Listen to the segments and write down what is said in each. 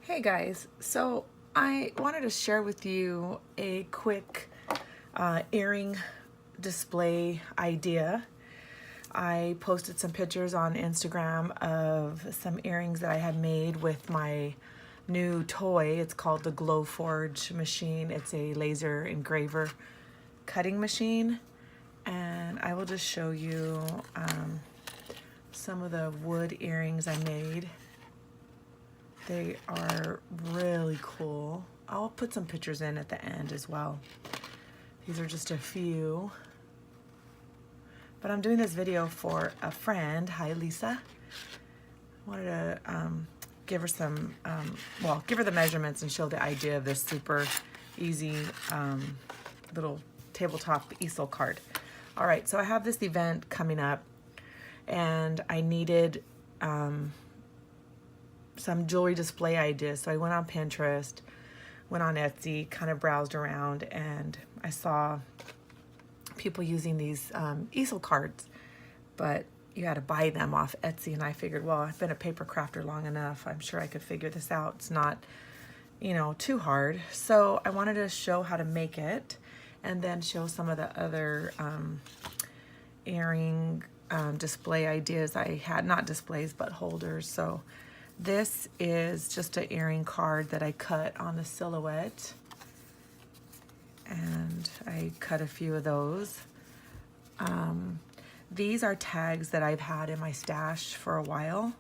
Hey guys, so I wanted to share with you a quick earring display idea. I posted some pictures on Instagram of some earrings that I had made with my new toy. It's called the Glowforge machine. It's a laser engraver cutting machine, and I will just show you some of the wood earrings I made. They are really cool. I'll put some pictures in at the end as well. These are just a few. But I'm doing this video for a friend. Hi, Lisa. I wanted to give her some, give her the measurements and show the idea of this super easy little tabletop easel card. All right, so I have this event coming up, and I needed some jewelry display ideas. So I went on Pinterest, went on Etsy, kind of browsed around, and I saw people using these easel cards, but you had to buy them off Etsy. And I figured, well, I've been a paper crafter long enough. I'm sure I could figure this out. It's not, too hard. So I wanted to show how to make it, and then show some of the other earring display ideas I had, not displays, but holders. So this is just an earring card that I cut on the silhouette, and I cut a few of those. These are tags that I've had in my stash for a while,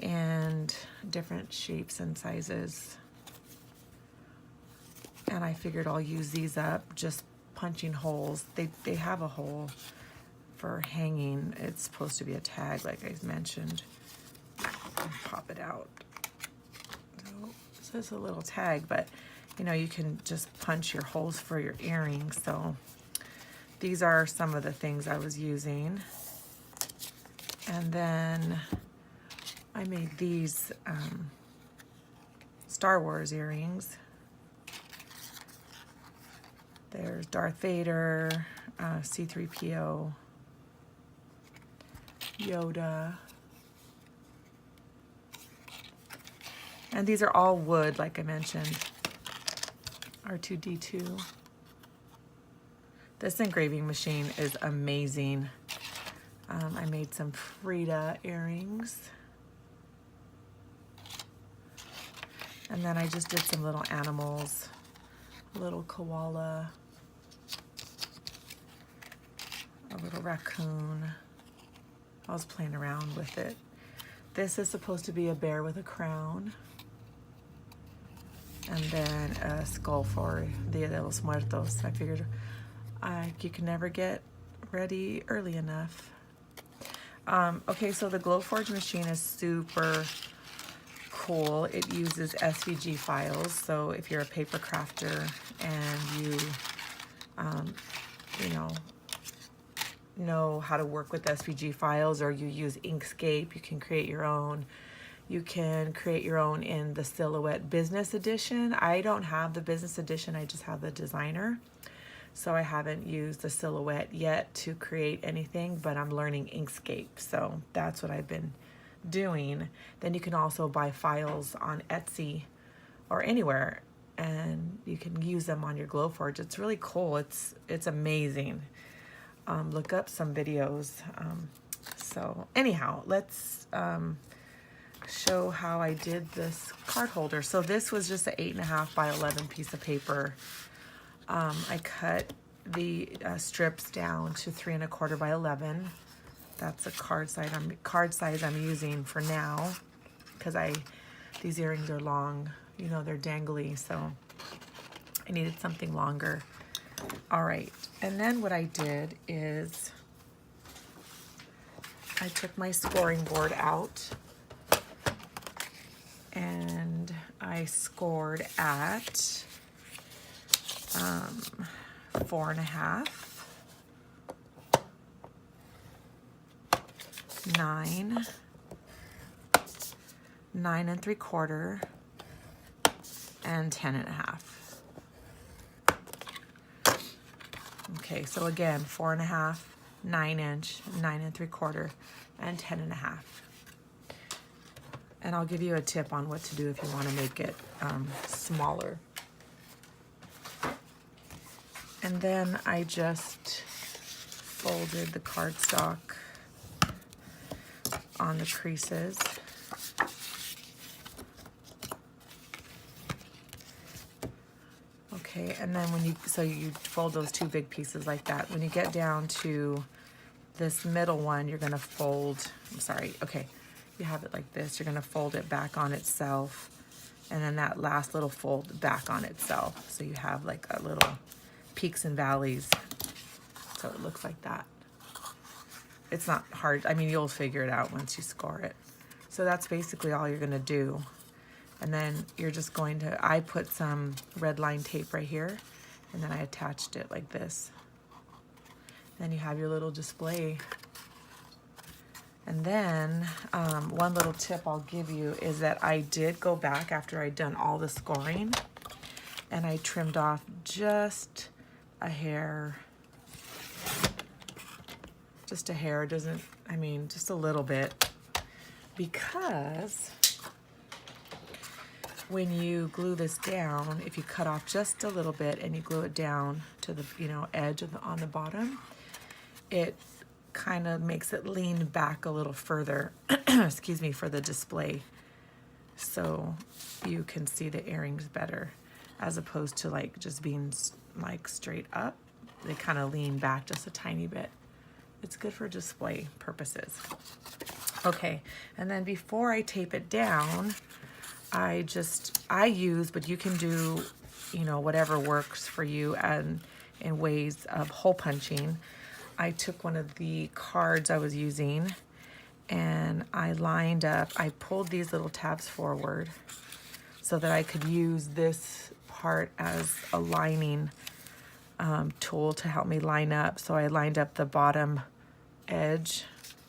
and different shapes and sizes. And I figured I'll use these up, just punching holes. They have a hole for hanging. It's supposed to be a tag, like I mentioned. Pop it out. So it's a little tag, but you can just punch your holes for your earrings. So these are some of the things I was using. And then I made these Star Wars earrings. There's Darth Vader, C-3PO, Yoda. And these are all wood, like I mentioned. R2-D2. This engraving machine is amazing. I made some Frida earrings. And then I just did some little animals. A little koala. A little raccoon. I was playing around with it. This is supposed to be a bear with a crown. And then a skull for Dia de los Muertos. I figured you can never get ready early enough. Okay, so the Glowforge machine is super cool. It uses SVG files. So if you're a paper crafter and you, know how to work with SVG files, or you use Inkscape, you can create your own. You can create your own in the Silhouette Business Edition. I don't have the Business Edition, I just have the Designer. So I haven't used the Silhouette yet to create anything, but I'm learning Inkscape. So that's what I've been doing. Then you can also buy files on Etsy or anywhere, and you can use them on your Glowforge. It's really cool. It's amazing. Look up some videos. So anyhow, let's show how I did this card holder. So this was just an 8.5 by 11 piece of paper. I cut the strips down to 3 1/4 by 11. That's a card size I'm using for now, because these earrings are long. They're dangly, so I needed something longer. All right, and then what I did is I took my scoring board out, and I scored at 4.5, 9, 9 3/4, and 10.5. Okay, so again, 4.5, 9 inch, 9 3/4, and 10.5. And I'll give you a tip on what to do if you want to make it smaller. And then I just folded the cardstock on the creases. Okay, and then when you fold those two big pieces like that. When you get down to this middle one, you're gonna fold, I'm sorry, okay, you have it like this, you're gonna fold it back on itself, and then that last little fold back on itself. So you have like a little peaks and valleys. So it looks like that. It's not hard, I mean, you'll figure it out once you score it. So that's basically all you're gonna do. And then you're just going to, I put some red line tape right here, and then I attached it like this. Then you have your little display. And then one little tip I'll give you is that I did go back after I'd done all the scoring, and I trimmed off just a hair. Just a hair, doesn't, I mean, just a little bit, because when you glue this down, if you cut off just a little bit and you glue it down to the, you know, edge of on the bottom, it kind of makes it lean back a little further, excuse me, for the display. So you can see the earrings better, as opposed to like just being like straight up. They kind of lean back just a tiny bit. It's good for display purposes. Okay, and then before I tape it down, I use, but you can do, you know, whatever works for you, and in ways of hole punching. I took one of the cards I was using, and I lined up, I pulled these little tabs forward so that I could use this part as a lining tool to help me line up. So I lined up the bottom edge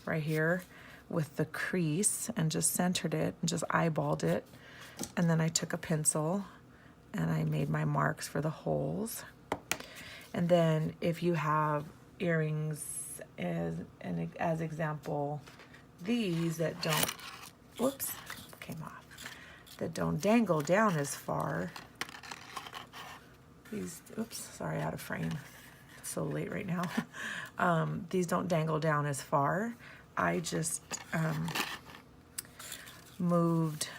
right here with the crease and just centered it and just eyeballed it. And then I took a pencil and I made my marks for the holes. And then if you have earrings as example, these that don't, whoops, came off, that don't dangle down as far. These, oops, sorry, out of frame. It's so late right now. These don't dangle down as far. I just moved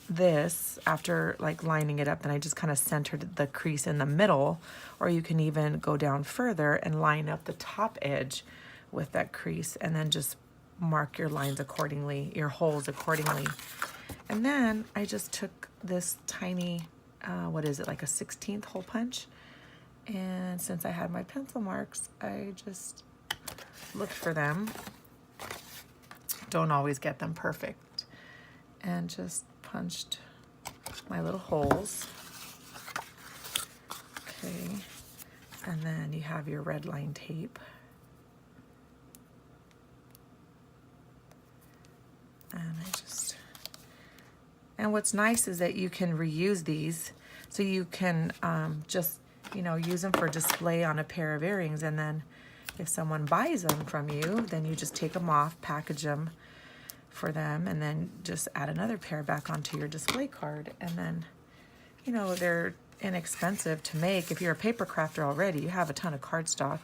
this after like lining it up, and I just kind of centered the crease in the middle, or you can even go down further and line up the top edge with that crease, and then just mark your lines accordingly, your holes accordingly. And then I just took this tiny, what is it, like a 16th hole punch, and since I had my pencil marks, I just looked for them. Don't always get them perfect, and just punched my little holes. Okay, and then you have your red line tape. And what's nice is that you can reuse these, so you can just, you know, use them for display on a pair of earrings, and then if someone buys them from you, then you just take them off, package them for them, and then just add another pair back onto your display card. And then, you know, they're inexpensive to make. If you're a paper crafter already, you have a ton of cardstock.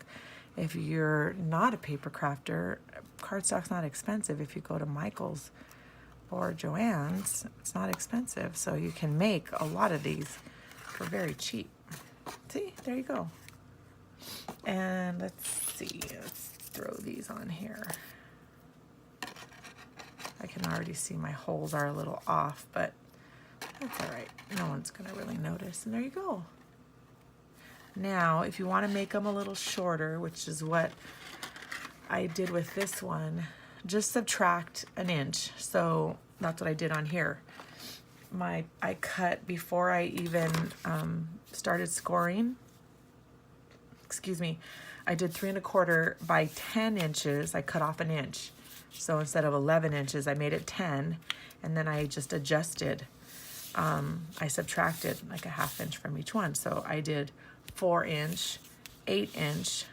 If you're not a paper crafter, cardstock's not expensive. If you go to Michael's or Joann's, it's not expensive. So you can make a lot of these for very cheap. See, there you go. And let's see, let's throw these on here. I can already see my holes are a little off, but that's all right. No one's gonna really notice. And there you go. Now, if you want to make them a little shorter, which is what I did with this one, just subtract an inch. So that's what I did on here. I cut before I even started scoring. Excuse me. I did 3 1/4 by 10 inches. I cut off an inch. So instead of 11 inches, I made it 10, and then I just adjusted. I subtracted like a 1/2 inch from each one. So I did 4 inch, 8 inch,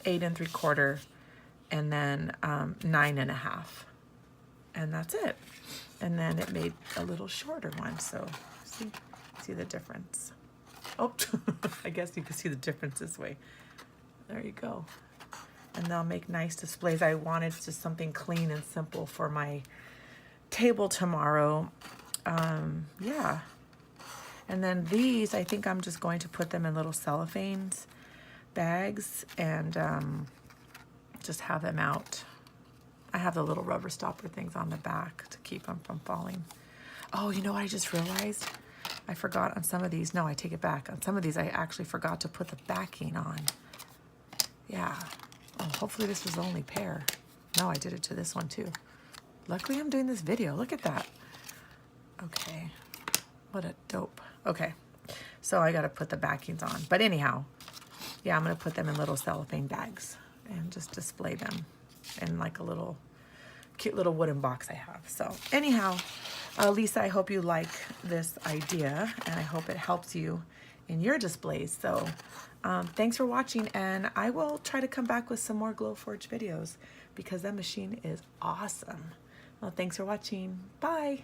8 3/4, and then 9 1/2. And that's it. And then it made a little shorter one. So see the difference. Oh, I guess you can see the difference this way. There you go. And they'll make nice displays. I wanted just something clean and simple for my table tomorrow. Yeah. And then these, I think I'm just going to put them in little cellophane bags and just have them out. I have the little rubber stopper things on the back to keep them from falling. Oh, you know what I just realized? I forgot on some of these. No, I take it back. On some of these, I actually forgot to put the backing on. Yeah. Oh, hopefully this was the only pair. No, I did it to this one too. Luckily, I'm doing this video. Look at that. Okay. What a dope. Okay. So I got to put the backings on. But anyhow, yeah, I'm going to put them in little cellophane bags and just display them in like a little cute little wooden box I have. So anyhow, Lisa, I hope you like this idea and I hope it helps you in your displays. So thanks for watching, and I will try to come back with some more Glowforge videos because that machine is awesome. Well, thanks for watching. Bye.